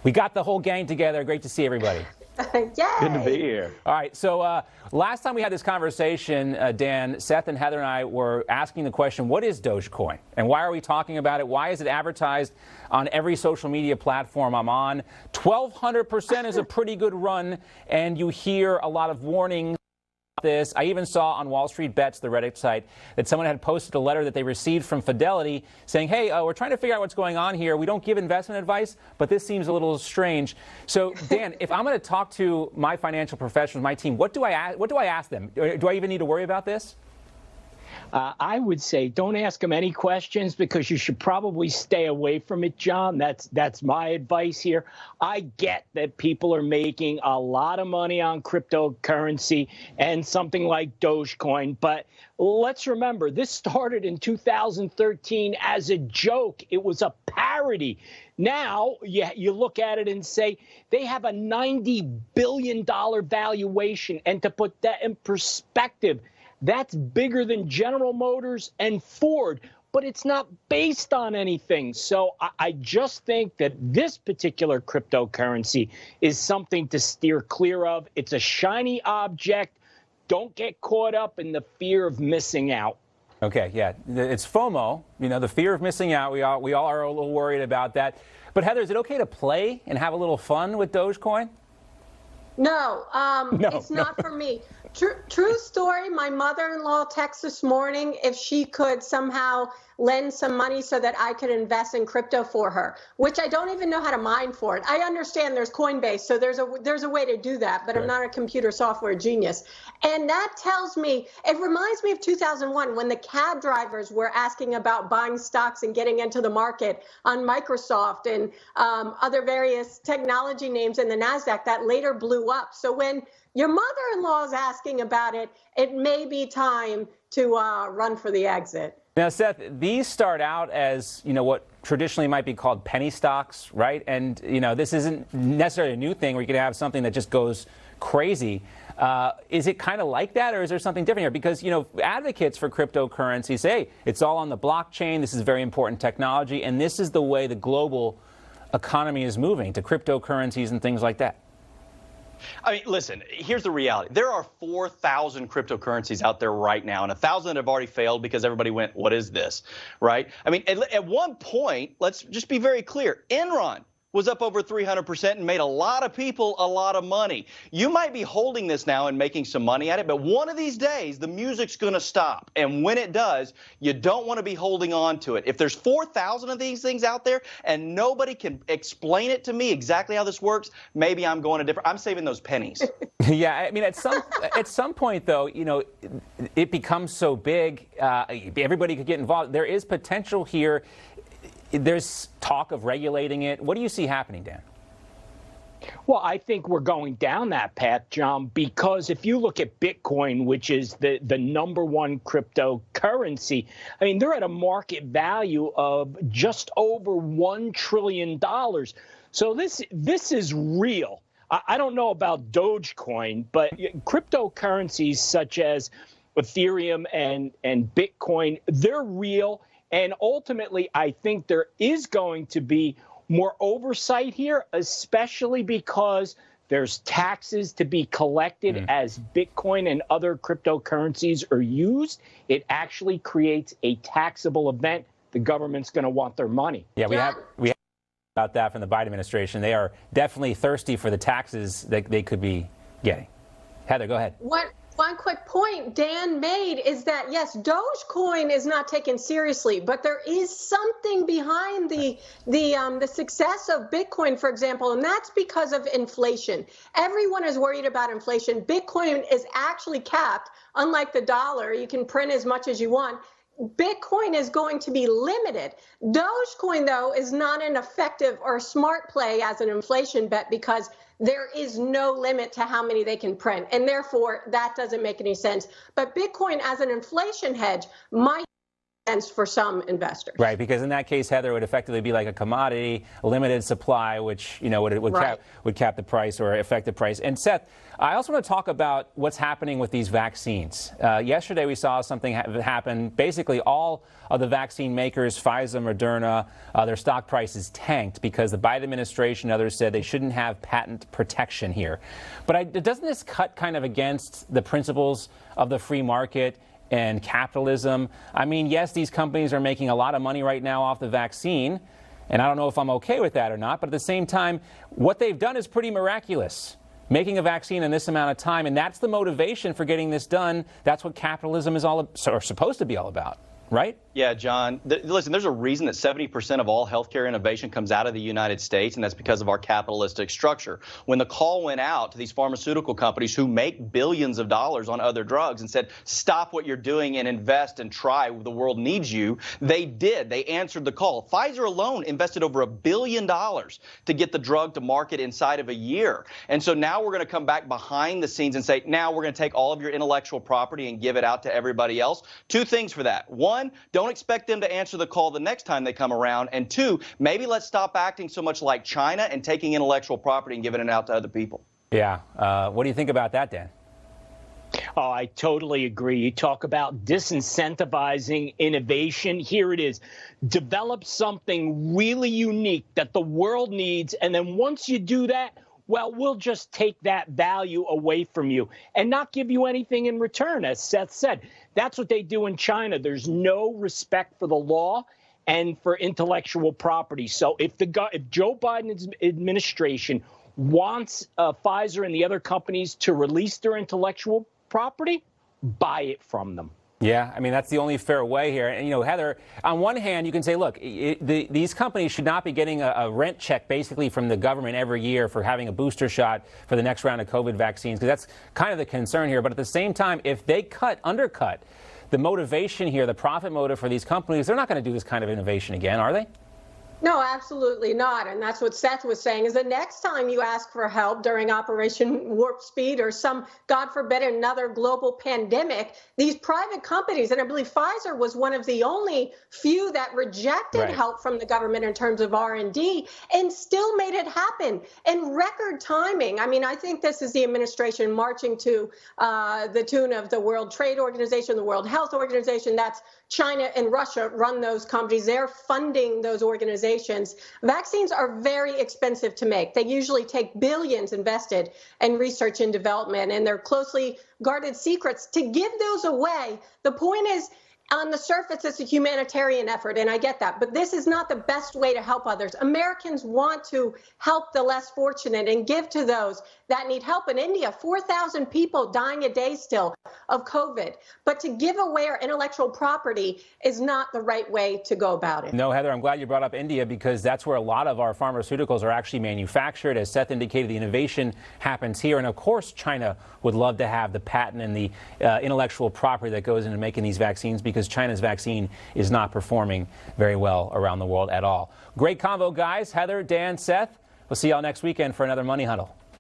We got the whole gang together. Great to see everybody. Yay. Good to be here. All right, so last time we had this conversation, Dan, Seth and Heather and I were asking the question, what is Dogecoin? And why are we talking about it? Why is it advertised on every social media platform I'm on? 1,200% is a pretty good run, and you hear a lot of warnings. This. I even saw on Wall Street Bets, the Reddit site, that someone had posted a letter that they received from Fidelity saying, hey, we're trying to figure out what's going on here. We don't give investment advice, but this seems a little strange. So, Dan, if I'm going to talk to my financial professionals, my team, what do I ask them? Do I even need to worry about this? I would say don't ask them any questions because you should probably stay away from it, John. That's my advice here. I get that people are making a lot of money on cryptocurrency and something like Dogecoin, but let's remember, this started in 2013 as a joke. It was a parody. Now, you look at it and say they have a $90 billion valuation, and to put that in perspective, that's bigger than General Motors and Ford, but it's not based on anything. So I just think that this particular cryptocurrency is something to steer clear of. It's a shiny object. Don't get caught up in the fear of missing out. Okay, yeah, it's FOMO, the fear of missing out. We all are a little worried about that. But Heather, is it okay to play and have a little fun with Dogecoin? No, it's not for me. True story, my mother-in-law texted this morning if she could somehow lend some money so that I could invest in crypto for her, which I don't even know how to mine for it. I understand there's Coinbase, so there's a way to do that, but I'm not a computer software genius. And that tells me, it reminds me of 2001 when the cab drivers were asking about buying stocks and getting into the market on Microsoft and other various technology names in the NASDAQ that later blew up. So when your mother-in-law is asking about it, it may be time to run for the exit. Now, Seth, these start out as, what traditionally might be called penny stocks, right? And, this isn't necessarily a new thing where you can have something that just goes crazy. Is it kind of like that, or is there something different here? Because, advocates for cryptocurrency say, hey, it's all on the blockchain. This is very important technology. And this is the way the global economy is moving to cryptocurrencies and things like that. I mean, listen, here's the reality. There are 4,000 cryptocurrencies out there right now, and 1,000 have already failed because everybody went, what is this, right? I mean, at one point, let's just be very clear, Enron was up over 300% and made a lot of people a lot of money. You might be holding this now and making some money at it, but one of these days, the music's going to stop. And when it does, you don't want to be holding on to it. If there's 4,000 of these things out there and nobody can explain it to me exactly how this works, maybe I'm going a different, I'm saving those pennies. Yeah, I mean, at some point, though, it becomes so big, everybody could get involved. There is potential here. There's talk of regulating it. What do you see happening, Dan? Well, I think we're going down that path, John, because if you look at Bitcoin, which is the #1 cryptocurrency, I mean, they're at a market value of just over $1 trillion. So this is real. I don't know about Dogecoin, but cryptocurrencies such as Ethereum and Bitcoin, they're real. And ultimately, I think there is going to be more oversight here, especially because there's taxes to be collected as Bitcoin and other cryptocurrencies are used. It actually creates a taxable event. The government's going to want their money. Yeah, we have about that from the Biden administration. They are definitely thirsty for the taxes that they could be getting. Heather, go ahead. One quick point Dan made is that, yes, Dogecoin is not taken seriously, but there is something behind the success of Bitcoin, for example, and that's because of inflation. Everyone is worried about inflation. Bitcoin is actually capped. Unlike the dollar, you can print as much as you want. Bitcoin is going to be limited. Dogecoin, though, is not an effective or smart play as an inflation bet because there is no limit to how many they can print, and therefore that doesn't make any sense. But Bitcoin as an inflation hedge might sense for some investors. Right, because in that case, Heather, it would effectively be like a commodity, a limited supply, which would cap the price or affect the price. And Seth, I also want to talk about what's happening with these vaccines. Yesterday, we saw something happen. Basically, all of the vaccine makers, Pfizer, Moderna, their stock prices tanked because the Biden administration and others said they shouldn't have patent protection here. But doesn't this cut kind of against the principles of the free market and capitalism? I mean, yes, these companies are making a lot of money right now off the vaccine, and I don't know if I'm okay with that or not, but at the same time, what they've done is pretty miraculous. Making a vaccine in this amount of time, and that's the motivation for getting this done. That's what capitalism is all, or supposed to be all about, right? Yeah, John. Listen, there's a reason that 70% of all healthcare innovation comes out of the United States, and that's because of our capitalistic structure. When the call went out to these pharmaceutical companies who make billions of dollars on other drugs and said, stop what you're doing and invest and try, the world needs you, they did. They answered the call. Pfizer alone invested over $1 billion to get the drug to market inside of a year. And so now we're going to come back behind the scenes and say, now we're going to take all of your intellectual property and give it out to everybody else. Two things for that. One, don't expect them to answer the call the next time they come around. And two, maybe let's stop acting so much like China and taking intellectual property and giving it out to other people. Yeah. What do you think about that, Dan? Oh, I totally agree. You talk about disincentivizing innovation. Here it is. Develop something really unique that the world needs. And then once you do that, well, we'll just take that value away from you and not give you anything in return, as Seth said. That's what they do in China. There's no respect for the law and for intellectual property. So if Joe Biden's administration wants Pfizer and the other companies to release their intellectual property, buy it from them. Yeah, I mean, that's the only fair way here. And, you know, Heather, on one hand, you can say, look, these companies should not be getting a rent check basically from the government every year for having a booster shot for the next round of COVID vaccines, because that's kind of the concern here. But at the same time, if they undercut the motivation here, the profit motive for these companies, they're not going to do this kind of innovation again, are they? No, absolutely not. And that's what Seth was saying, is the next time you ask for help during Operation Warp Speed or some, God forbid, another global pandemic, these private companies, and I believe Pfizer was one of the only few that rejected help from the government in terms of R&D and still made it happen in record timing. I mean, I think this is the administration marching to the tune of the World Trade Organization, the World Health Organization. That's China and Russia run those companies. They're funding those organizations. Vaccines are very expensive to make. They usually take billions invested in research and development, and they're closely guarded secrets. To give those away, the point is, on the surface, it's a humanitarian effort, and I get that. But this is not the best way to help others. Americans want to help the less fortunate and give to those that need help. In India, 4,000 people dying a day still of COVID. But to give away our intellectual property is not the right way to go about it. No, Heather, I'm glad you brought up India, because that's where a lot of our pharmaceuticals are actually manufactured. As Seth indicated, the innovation happens here. And of course, China would love to have the patent and the intellectual property that goes into making these vaccines, because China's vaccine is not performing very well around the world at all. Great convo, guys. Heather, Dan, Seth. We'll see y'all next weekend for another Money Huddle.